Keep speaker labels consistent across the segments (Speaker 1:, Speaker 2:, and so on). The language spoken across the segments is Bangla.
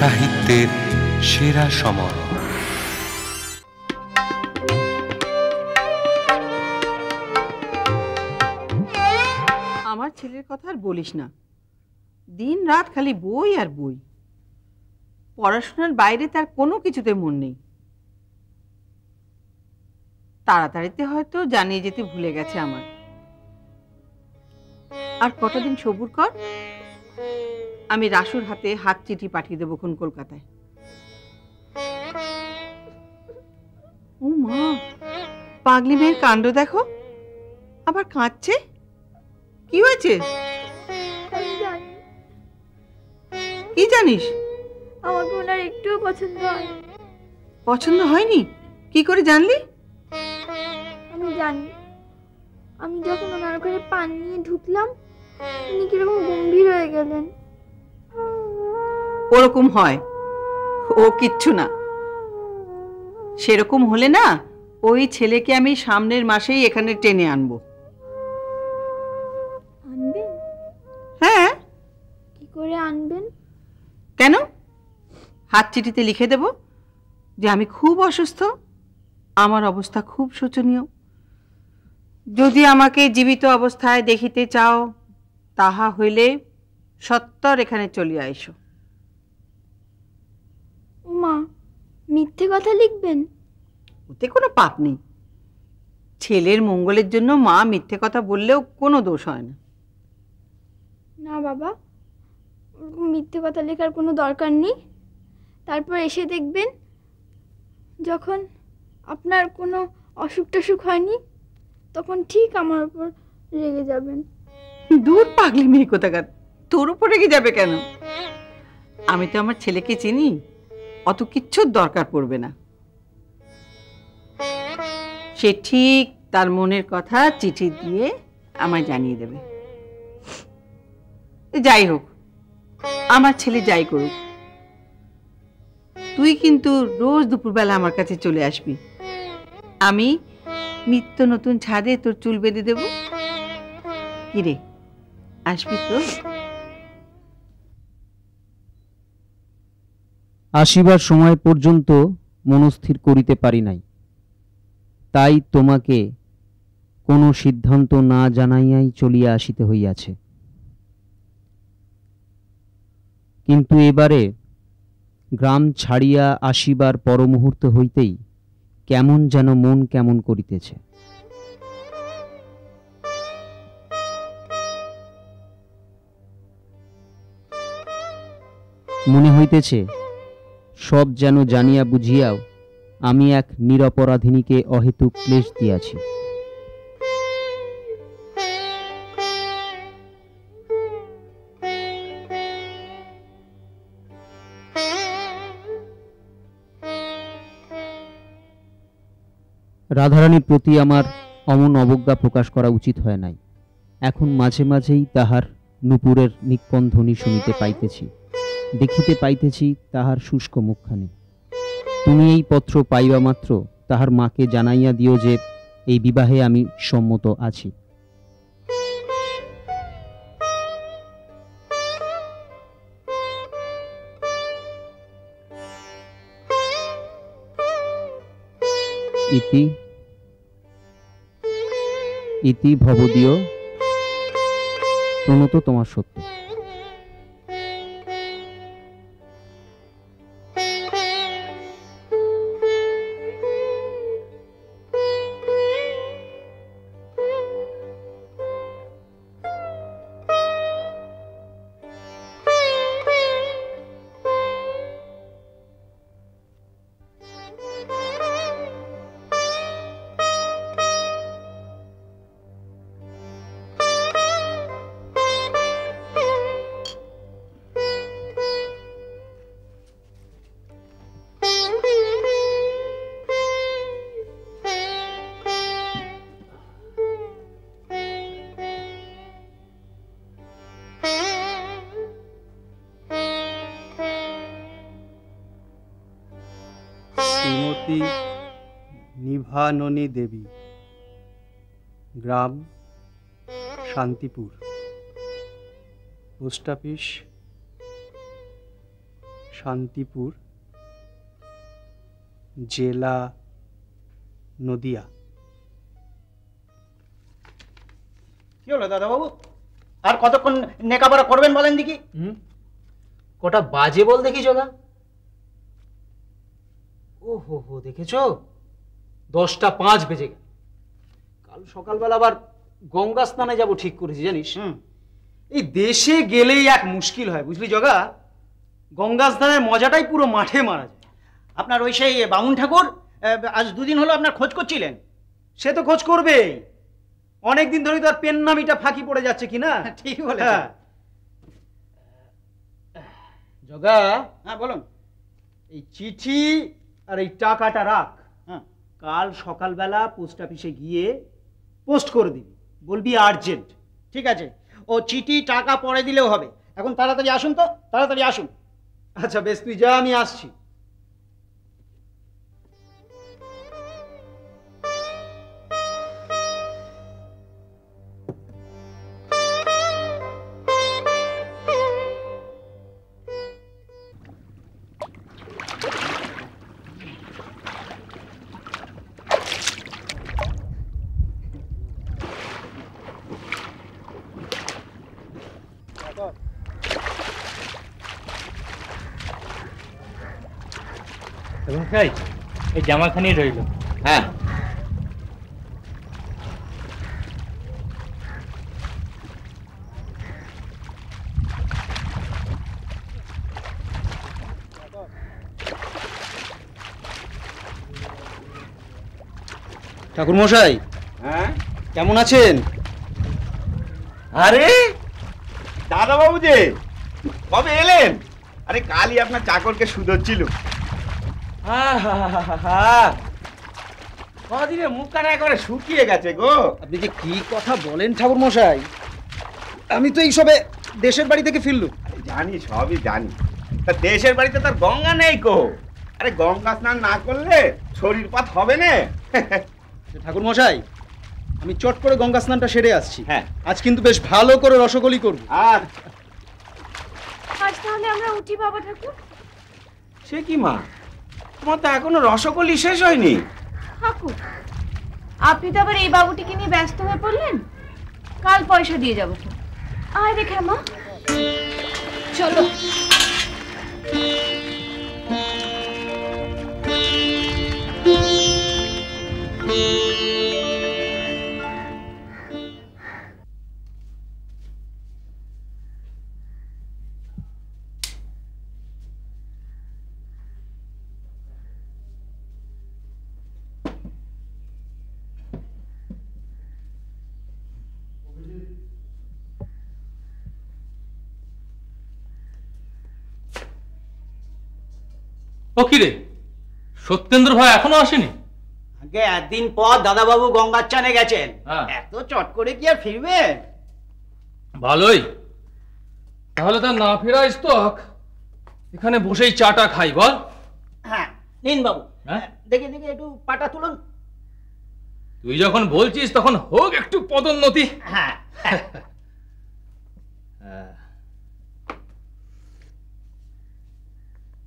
Speaker 1: সাহিত্যের সেরা সময়।
Speaker 2: আমার ছেলের কথা আর বলিস না, দিন রাত খালি বই আর বই। পড়াশোনার বাইরে তার কোনো কিছুতে মন নেই। তাড়াতাড়িতে হয়তো জানিয়ে যেতে ভুলে গেছে আমার। আর কটা দিন সবুর কর, আমি রাসুর হাতে হাত চিঠি পাঠিয়ে দেবো কোন কলকাতায়। ও মা, পাগলি মেয়ের কাণ্ড দেখো, আবার কাঁদছে। কি হয়েছে? কি জানিস?
Speaker 3: আমাকে ওনার একটুও পছন্দ হয়।
Speaker 2: পছন্দ হয়নি? কি করে জানলি?
Speaker 3: আমি জানি, আমি যখন ওনার ঘরে পান নিয়ে ঢুকলাম, উনি কিরকম গম্ভীর হয়ে গেলেন।
Speaker 2: ওরকম হয়, ও কিচ্ছু না। সেরকম হলে না, ওই ছেলেকে আমি সামনের মাসেই এখানে টেনে আনবো।
Speaker 3: আনবেন?
Speaker 2: হ্যাঁ।
Speaker 3: কি করে আনবেন?
Speaker 2: কেন? হাত চিঠিতে লিখে দেব যে আমি খুব অসুস্থ, আমার অবস্থা খুব শোচনীয়। যদি আমাকে জীবিত অবস্থায় দেখিতে চাও, তাহা হইলে সত্বর এখানে চলিয়া আইসো।
Speaker 3: মা, মিথ্যে কথা লিখবেন?
Speaker 2: ওতে কোনো পাপ নেই। ছেলের মঙ্গলের জন্য মা মিথ্যে কথা বললেও কোনো দোষ হয় না।
Speaker 3: না বাবা, মিথ্যে কথা লেখার কোনো দরকার নেই। তারপর এসে দেখবেন যখন আপনার কোনো অসুখ টসুখ হয়নি, তখন ঠিক আমার উপর রেগে যাবেন।
Speaker 2: দূর পাগলি মেয়ে কোথাকার, তোর উপর রেগে যাবে কেন? আমি তো আমার ছেলেকে চিনি, অত কিচ্ছুর দরকার পড়বে না। সে ঠিক তার মনের কথা চিঠি দিয়ে আমায় জানিয়ে দেবে। যাই হোক, আমার ছেলে যাই করুক, তুই কিন্তু রোজ দুপুরবেলা আমার কাছে চলে আসবি। আমি নিত্য নতুন ছাদে তোর চুল বেঁধে দেব। কিরে, আসবি তো?
Speaker 4: আসিবার সময় পর্যন্ত মনস্থির করিতে পারি নাই, তাই তোমাকে কোনো সিদ্ধান্ত না জানাইয়াই চলিয়া আসিতে হইয়াছে। কিন্তু এবারে গ্রাম ছাড়িয়া আসিবার পর মুহূর্ত হইতেই কেমন যেন মন কেমন করিতেছে। মনে হইতেছে সব যেন জানিয়া বুঝিয়াও আমি এক নিরপরাধিনীকে অহেতুক ক্লেশ দিয়াছি। রাধারানীর প্রতি আমার অমন অবজ্ঞা প্রকাশ করা উচিত হয় নাই। এখন মাঝে মাঝেই তাহার নূপুরের নিক্কন্ধনী শুনিতে পাইতেছি, দেখিতে পাইতেছি তাহার শুষ্ক মুখখানি। তুমি এই পত্র পাইবা মাত্র তাহার মাকে জানাইয়া দিও যে এই বিবাহে আমি সম্মত আছি। ইতি ইতি ভবদীয় প্রণত তোমার সত্য।
Speaker 5: শ্রীমতী নিভাননী দেবী, গ্রাম শান্তিপুর, পোস্ট অফিস শান্তিপুর, জেলা নদিয়া।
Speaker 6: কি হলো দাদাবাবু, আর কতক্ষণ নেকাপড়া করবেন বলেন দেখি?
Speaker 7: কটা বাজে বল দেখি জগা। ও হো হো, দেখেছো 10টা 5 বেজে গেল। কাল সকালবেলা আবার গঙ্গা স্নানে যাব ঠিক করেছি জানিস। এই দেশে গেলেই এক মুশকিল হয় বুঝলি জগা, গঙ্গা স্নানের মজাটাই পুরো মাঠে মারা যায়।
Speaker 6: আপনার ওই সেই বামুন ঠাকুর আজ দুদিন হলো আপনার খোঁজ করছিলেন।
Speaker 7: সে তো খোঁজ করবেই, অনেকদিন ধরেই তো আর পেন নামিটা ফাঁকি পড়ে যাচ্ছে কিনা।
Speaker 6: ঠিক বলেছেন।
Speaker 7: জগা,
Speaker 6: হ্যাঁ বলুন।
Speaker 7: এই চিঠি আর এই টাকাটা রাখ,
Speaker 6: হ্যাঁ
Speaker 7: কাল সকালবেলা পোস্ট অফিসে গিয়ে পোস্ট করে দিবি, বলবি আর্জেন্ট।
Speaker 6: ঠিক আছে, ও চিঠি টাকা পরে দিলেও হবে। এখন তাড়াতাড়ি আসুন তো, তাড়াতাড়ি আসুন।
Speaker 7: আচ্ছা বেশ, তুই যা, আমি আসছি।
Speaker 8: এই জামাখানি রইল।
Speaker 7: হ্যাঁ, ঠাকুর মশাই
Speaker 9: হ্যাঁ,
Speaker 7: কেমন আছেন?
Speaker 9: আরে দাদাবাবু যে কবে এলেন? আরে কালই আপনার চাকরকে শুধোচ্ছিল। কদিনে মুখখানা একেবারে শুকিয়ে গেছে গো।
Speaker 7: আপনি যে কি কথা বলেন ঠাকুর মশাই, আমি তো এইসবে দেশের বাড়ি থেকে ফিরলুম।
Speaker 9: জানি, সবই জানি। তা দেশের বাড়িতে তার গঙ্গা নেই গো। আরে গঙ্গা স্নান না করলে শরীর পাত হবে না।
Speaker 7: ঠাকুর মশাই, আমি চট করে গঙ্গা স্নানটা সেরে আসছি।
Speaker 9: হ্যাঁ,
Speaker 7: আজ কিন্তু বেশ ভালো করে রসগোলি করব।
Speaker 9: আর
Speaker 3: আজ তাহলে আমরা উঠি বাবা ঠাকুর।
Speaker 9: সে কি মা, তোমার তো এখনো রসগোলি শেষ হয়নি।
Speaker 10: ঠাকুর, আপনি তো আবার এই বাবুটিকে নিয়ে ব্যস্ত হয়ে পড়লেন। কাল পয়সা দিয়ে যাবো। আয় রেখে মা, চলো।
Speaker 8: ও কি রে, সত্যেন্দ্র ভাই এখনো আসেনি?
Speaker 6: আগে একদিন পর দাদাবাবু গঙ্গার চানে গেছেন,
Speaker 8: হ্যাঁ।
Speaker 6: এত চট করে কি আর ফিরবেন?
Speaker 8: ভালোই, তাহলে তার না ফেরা স্টক এখানে বসেই চাটা খাই বল।
Speaker 6: হ্যাঁ নিন বাবু,
Speaker 8: হ্যাঁ?
Speaker 6: দেখে দেখে একটু পাটা তুলুন।
Speaker 8: তুই যখন বলছিস তখন হোক একটু পদোন্নতি।
Speaker 6: হ্যাঁ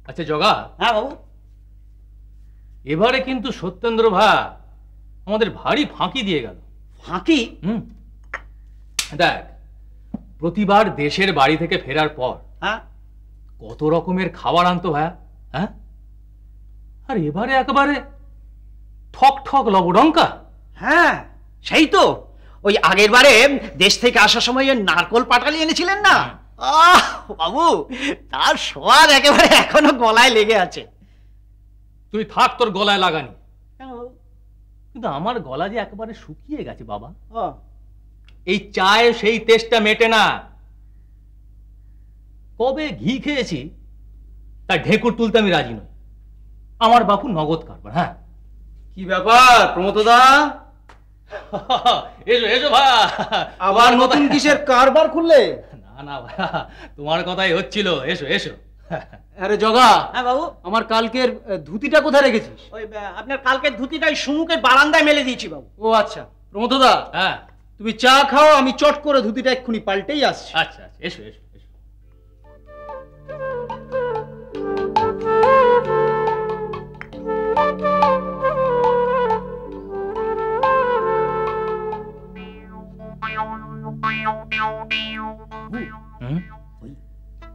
Speaker 8: আচ্ছা জগা,
Speaker 6: হ্যাঁ বাবু,
Speaker 8: এবারে কিন্তু সত্যেন্দ্র ভাই আমাদের ভারী ফাঁকি দিয়ে গেল।
Speaker 6: ফাঁকি?
Speaker 8: দেখ, প্রতিবার দেশের বাড়ি থেকে ফেরার পর
Speaker 6: হ্যাঁ
Speaker 8: কত রকমের খাবার আনতো ভাইয়া। হ্যাঁ, আর এবারে একেবারে ঠক ঠক লবডঙ্কা।
Speaker 6: হ্যাঁ সেই তো, ওই আগের বারে দেশ থেকে আসার সময় ওই নারকোল পাটালি এনেছিলেন না, আহ বাবু, তার স্বাদ একেবারে এখনো গলায় লেগে আছে।
Speaker 8: তুই থাক, তোর গলায় লাগানি।
Speaker 6: কেন বাবু?
Speaker 8: কিন্তু আমার গলা যে একেবারে শুকিয়ে গেছে বাবা।
Speaker 6: ও,
Speaker 8: এই চায়ে সেই তেষ্টা মেটে না। কবে ঘি খেয়েছি তার ঢেকুর তুলতে আমি রাজি নই। আমার বাপু নগদ কারবার। হ্যাঁ,
Speaker 7: কি ব্যাপার প্রমোদদা,
Speaker 8: এসো এসো ভাই,
Speaker 7: আবার নতুন কিসের কারবার খুললে?
Speaker 8: না না ভাই, তোমার কথাই হচ্ছিল। এসো এসো।
Speaker 7: আরে জগা,
Speaker 6: হ্যাঁ বাবু,
Speaker 7: আমার কালকের ধুতিটা কোথায় রেখেছিস?
Speaker 6: ওই আপনার কালকের ধুতিটাই সুমুখের বারান্দায় মেলে দিয়েছি বাবু।
Speaker 7: ও আচ্ছা, প্রমোদদা
Speaker 8: হ্যাঁ,
Speaker 7: তুমি চা খাও, আমি চট করে ধুতিটা এক্ষুনি পাল্টেই আসছি।
Speaker 8: আচ্ছা আচ্ছা, এসো এসো এসো।
Speaker 6: ওই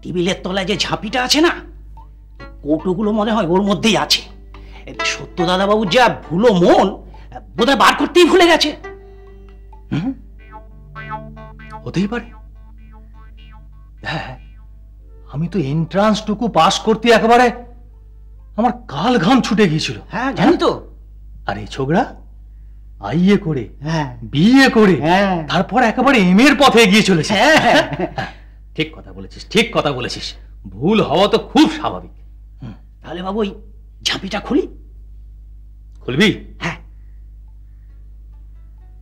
Speaker 6: টেবিলের তলায় যে ঝাঁপিটা আছে না, কৌটোগুলো মনে হয় ওর মধ্যেই আছে। সত্য দাদা বাবু যা ভুলো মন, বোধহয় বার করতেই ভুলে গেছে।
Speaker 8: হতেই পারে। হ্যাঁ, আমি তো এন্ট্রান্সটুকু পাস করতে একেবারে আমার কাল ঘাম ছুটে গিয়েছিল।
Speaker 6: হ্যাঁ জানি তো।
Speaker 8: আর এই ছোকরা আইএ করে, বিএ করে, তারপর একেবারে এম এর পথে এগিয়ে চলেছে। ঠিক কথা বলেছিস, ঠিক কথা বলেছিস। ভুল হওয়া তো খুব স্বাভাবিক।
Speaker 6: তাহলে বাবু ওই ঝাঁপিটা খুলি।
Speaker 8: খুলবি?
Speaker 6: হ্যাঁ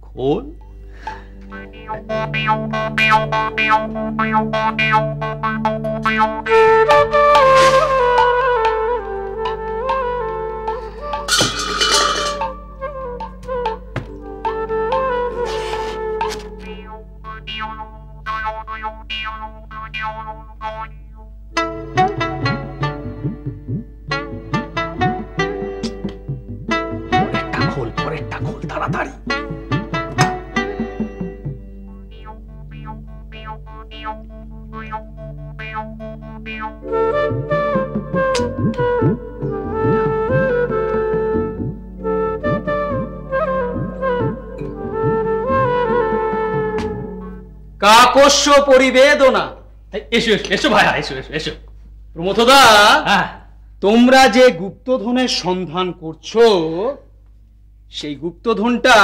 Speaker 8: খোল। পরেরটা খোল তাড়াতাড়ি।
Speaker 7: কাকস্য পরিবেদনা।
Speaker 8: এসো এসো এসো ভাইয়া, এসো এসো এসো।
Speaker 7: প্রমথদা, তোমরা যে গুপ্তধনের সন্ধান করছো, সেই গুপ্তধনটা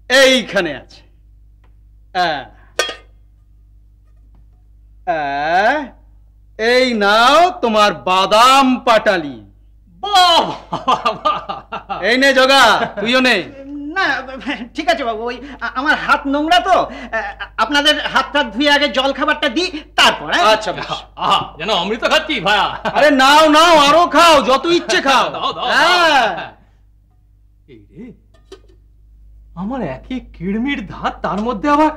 Speaker 7: এইখানে আছে। এই নাও তোমার বাদাম পাটালি। এই নে জগা, তুইও নে।
Speaker 6: না ঠিক আছে বাবু, ওই আমার হাত নোংরা তো, আপনাদের হাতটা ধুয়ে আগে জল খাবারটা দিই, তারপর।
Speaker 8: আচ্ছা যেন অমৃত খাচ্ছি ভাইয়া।
Speaker 7: আরে নাও নাও, আরো খাও, যত ইচ্ছে খাও।
Speaker 8: এই রে, আমার একই কিড়মির ধাত, তার মধ্যে আবার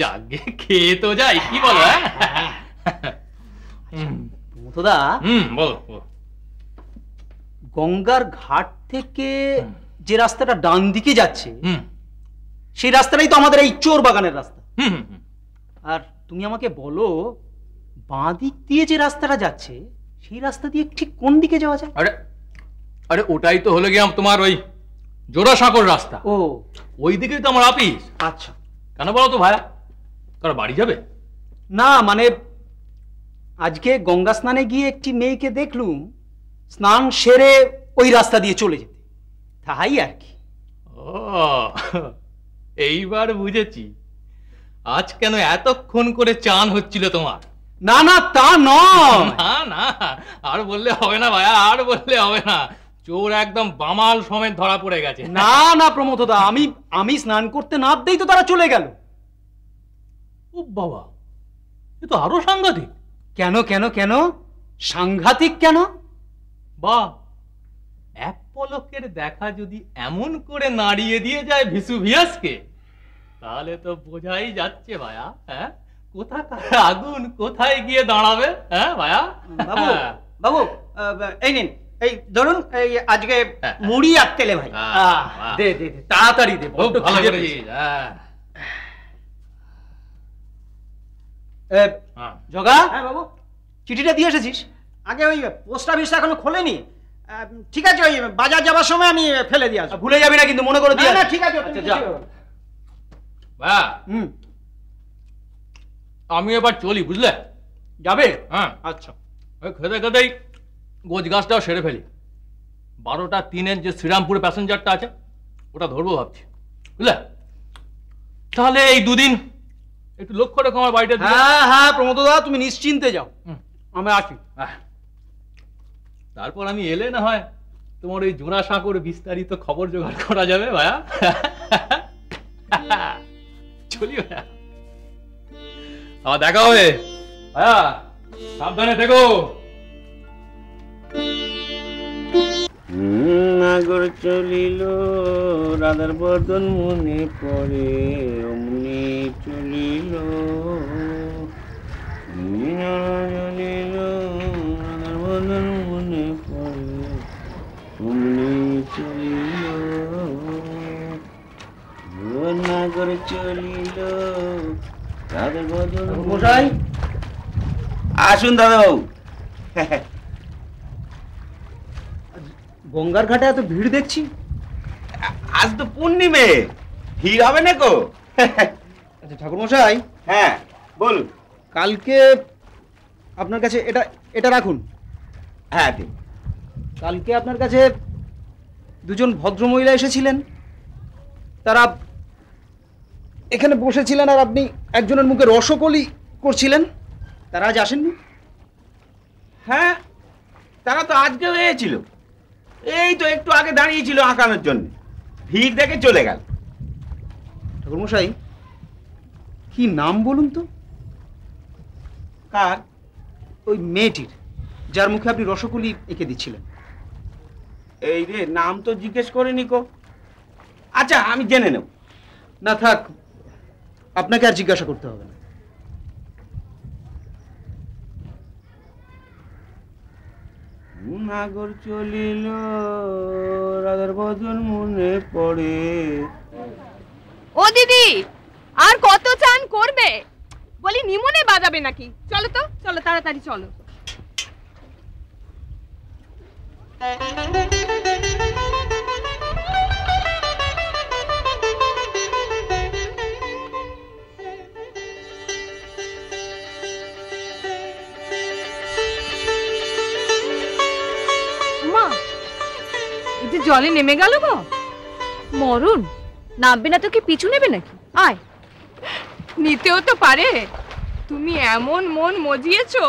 Speaker 8: জাগে খেয়ে তো যাই, কি বলো?
Speaker 7: প্রমথদা,
Speaker 8: বলো।
Speaker 7: গঙ্গার ঘাট থেকে যে রাস্তাটা ডান দিকে যাচ্ছে, সেই রাস্তাটাই তো আমাদের এই চোর বাগানের রাস্তা। আর তুমি আমাকে বলো, বাঁ দিক দিয়ে যে রাস্তাটা যাচ্ছে, সেই রাস্তা দিয়ে ঠিক কোন দিকে যাওয়া যায়?
Speaker 8: আরে ওটাই তো হলো গিয়ে তোমার ওই জোড়াসাঁকোর রাস্তা।
Speaker 7: ও,
Speaker 8: ওই দিকেই তো আমার অফিস।
Speaker 7: আচ্ছা,
Speaker 8: কেন বলো তো ভাইয়া, তোরা বাড়ি যাবে?
Speaker 7: না মানে আজকে গঙ্গা স্নানে গিয়ে একটি মেয়েকে দেখলুম স্নান সেরে ওই রাস্তা দিয়ে চলে যেতে, তাই আর কি।
Speaker 8: ও, এইবার বুঝেছি আজ কেন এতক্ষণ করে চান হচ্ছিল তোমার।
Speaker 7: না না, তা নয়।
Speaker 8: না না, আর বললে হবে না ভাইয়া, আর বললে হবে না। চোর একদম বামাল সমেত ধরা পড়ে গেছে।
Speaker 7: না না প্রমথদা, আমি স্নান করতে না দেই তো তারা চলে গেল।
Speaker 8: ও বাবা, এ তো আরো সাংঘাতিক।
Speaker 7: কেন কেন কেন সাংঘাতিক কেন?
Speaker 8: বাহ, এক পলকের দেখা যদি এমন করে নাড়িয়ে দিয়ে যায় ভিসুভিয়াসকে, তাহলে তো বোঝাই যাচ্ছে ভাইয়া, হ্যাঁ, কোথাকার আগুন কোথায় গিয়ে দাঁড়াবে। হ্যাঁ ভাইয়া।
Speaker 6: বাবু বাবু, এই নিন, এই ধরুন, এই আজকে মুড়ি আর তেলে ভাই।
Speaker 7: দে দে দে, তাড়াতাড়ি দে। জগা,
Speaker 6: হ্যাঁ বাবু,
Speaker 7: চিঠিটা দিয়ে এসেছিস?
Speaker 6: আগে ওই পোস্ট অফিসটা এখনো খোলেনি। ঠিক আছে, ওই বাজার যাবার সময় আমি ফেলে দিয়ে আসবো।
Speaker 7: ভুলে যাবি না কিন্তু, মনে করে দিয়ে।
Speaker 6: না ঠিক আছে।
Speaker 8: ভাইয়া, আমি এবার চলি, বুঝলে?
Speaker 7: যাবে?
Speaker 8: হ্যাঁ।
Speaker 7: আচ্ছা,
Speaker 8: ওই খেতে খেতেই গোছ গাছটাও সেরে ফেলি। 12টা 3-এর যে শ্রীরামপুরে প্যাসেঞ্জারটা আছে, ওটা ধরবো ভাবছি, বুঝলে? তাহলে এই দুদিন একটু লক্ষ্য রেখো আমার বাড়িটা।
Speaker 7: হ্যাঁ হ্যাঁ প্রমথদা, তুমি নিশ্চিন্তে যাও, আমি আসি।
Speaker 8: তারপর আমি এলে না হয় তোমার ওই জোড়াসাঁকোর বিস্তারিত খবর জোগাড় করা যাবে ভাইয়া। চলি ভাইয়া, আবার দেখা হবে ভাইয়া, সাবধানে থেকো।
Speaker 9: নাগর চলিল রাধার বদন মনে পড়ে, অমনি চলিল চলিল রাধার বদন মনে পড়ে, অমনি চলিল। নাগর চলিল রাধের বদন।
Speaker 7: মশাই
Speaker 9: আসুন দাদাবাবু।
Speaker 7: গঙ্গার ঘাটে এত ভিড় দেখছি।
Speaker 9: আজ তো পূর্ণিমে, ভিড় হবে না কো?
Speaker 7: আচ্ছা ঠাকুর মশাই,
Speaker 9: হ্যাঁ বলুন।
Speaker 7: কালকে আপনার কাছে এটা এটা রাখুন।
Speaker 9: হ্যাঁ ঠিক।
Speaker 7: কালকে আপনার কাছে দুজন ভদ্রমহিলা এসেছিলেন, তারা এখানে বসেছিলেন আর আপনি একজনের মুখে রসকলি করছিলেন, তারা আজ আসেননি?
Speaker 9: হ্যাঁ, তারা তো আজকে হয়েছিল, এই তো একটু আগে দাঁড়িয়েছিল আঁকানোর জন্য, ভিড় দেখে চলে গেল।
Speaker 7: ঠাকুরমশাই কি নাম বলুন তো?
Speaker 9: কার?
Speaker 7: ওই মেয়েটির যার মুখে আপনি রসকলি এঁকে দিচ্ছিলেন।
Speaker 9: এই রে, নাম তো জিজ্ঞেস করিনি কো। আচ্ছা আমি জেনে নেব।
Speaker 7: না থাক, আপনাকে আর জিজ্ঞাসা করতে হবে না।
Speaker 9: নাগর চলিল রাধার বদন মনে পড়ে।
Speaker 10: ও দিদি, আর কত চান করবে? বলি নিমনে বাজাবে নাকি? চলো তো, চলো তাড়াতাড়ি চলো। মা, এই যে জলে নেমে গেল গো। মরণ, নামবে না তো কি পিছু নেবে নাকি? আয়। নিতেও তো পারে। তুমি এমন মন মজিয়েছো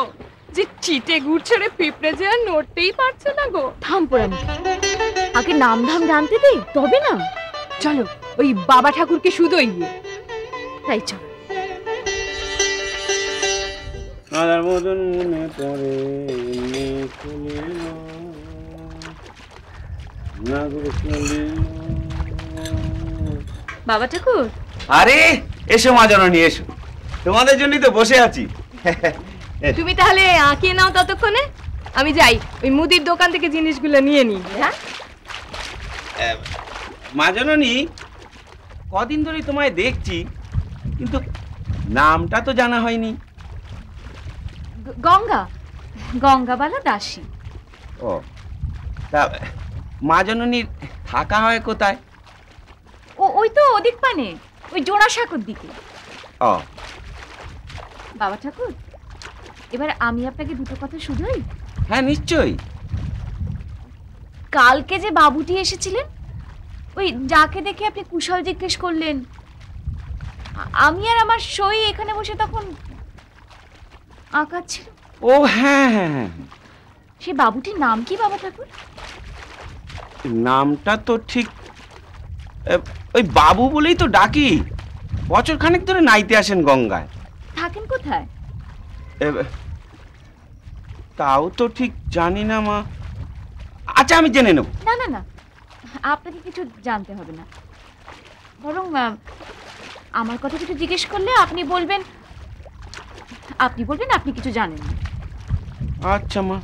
Speaker 10: যে চিটে গুড়ছড়ে পিঁপড়ে যে আর নড়তেই পারছে না গো। থাম পোড়াম, আগে নাম ধাম জানতে দে তবে না। চলো ওই বাবা ঠাকুরকে শুধোই গিয়ে। তাই চল।
Speaker 9: রাধার বদন মনে পড়ে চলিল নাগর চলিল।
Speaker 10: বাবা ঠাকুর।
Speaker 9: আরে এসো মা জননী, এসো, তোমাদের জন্যই তো বসে আছি।
Speaker 10: তুমি তাহলে আঁকিয়ে নাও ততক্ষণে, আমি যাই ওই মুদির দোকান থেকে জিনিসগুলো নিয়ে নিই। হ্যাঁ
Speaker 9: মা জননী, কদিন ধরে তোমায় দেখছি, কিন্তু নামটা তো জানা হয়নি।
Speaker 10: গঙ্গা, গঙ্গাবালা দাসী।
Speaker 9: ও তা মা জননীর থাকা হয় কোথায়?
Speaker 10: ওই তো ওদিক পানে, ওই জোড়াসাঁকোর দিকে।
Speaker 9: ও
Speaker 10: বাবা ঠাকুর, এবার আমি আপনাকে দুটো কথা শুধোই।
Speaker 9: হ্যাঁ নিশ্চয়ই।
Speaker 10: কালকে যে বাবুটি এসেছিলেন, ওই যাকে দেখে আপনি কুশল জিজ্ঞেস করলেন, আমি আর আমার সই এখানে বসে তখন আঁকাচ্ছিল।
Speaker 9: ও হ্যাঁ হ্যাঁ হ্যাঁ,
Speaker 10: সে বাবুটির নাম কি বাবা ঠাকুর?
Speaker 9: নামটা তো ঠিক ওই বাবু বলেই তো ডাকি। বছর খানেক ধরে নাইতে আসেন গঙ্গায়।
Speaker 10: থাকেন কোথায়?
Speaker 9: তাও তো ঠিক জানি না মা। আচ্ছা আমি জেনে নেব।
Speaker 10: না না না, আপনাকে কিছু জানতে হবে না, বরং আমার কথা কিছু জিজ্ঞেস করলে আপনি বলবেন আপনি কিছু জানেন না।
Speaker 9: আচ্ছা মা,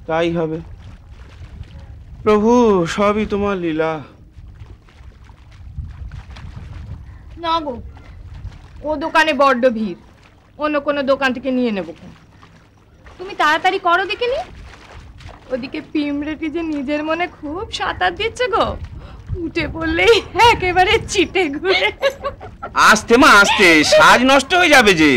Speaker 9: তাই হবে। প্রভু, সবই তোমার লীলা।
Speaker 10: না গো, ও দোকানে বড্ড ভিড়, অন্য কোনো দোকান থেকে নিয়ে নেব। তুমি তাড়াতাড়ি করো দেখে নি। ওদিকে পিমড়েটি যে নিজের মনে খুব সাঁতার দিচ্ছে গো, উঠে পড়লেই একেবারে চিটে ঘুরে।
Speaker 9: আস্তে মা আস্তে, সাজ নষ্ট হয়ে যাবে যে।